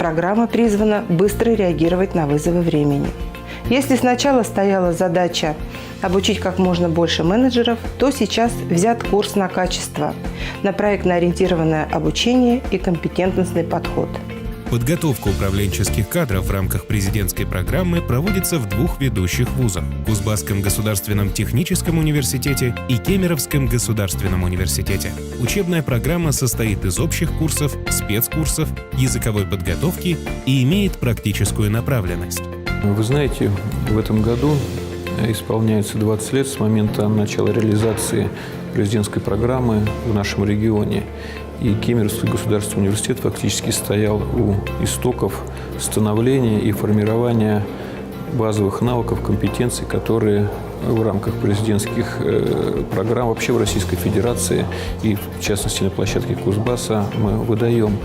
программа призвана быстро реагировать на вызовы времени. Если сначала стояла задача обучить как можно больше менеджеров, то сейчас взят курс на качество, на проектно-ориентированное обучение и компетентностный подход. Подготовка управленческих кадров в рамках президентской программы проводится в двух ведущих вузах – Кузбасском государственном техническом университете и Кемеровском государственном университете. Учебная программа состоит из общих курсов, спецкурсов, языковой подготовки и имеет практическую направленность. Вы знаете, в этом году исполняется 20 лет с момента начала реализации президентской программы в нашем регионе. И Кемеровский государственный университет фактически стоял у истоков становления и формирования базовых навыков, компетенций, которые в рамках президентских программ вообще в Российской Федерации и, в частности, на площадке Кузбасса мы выдаем.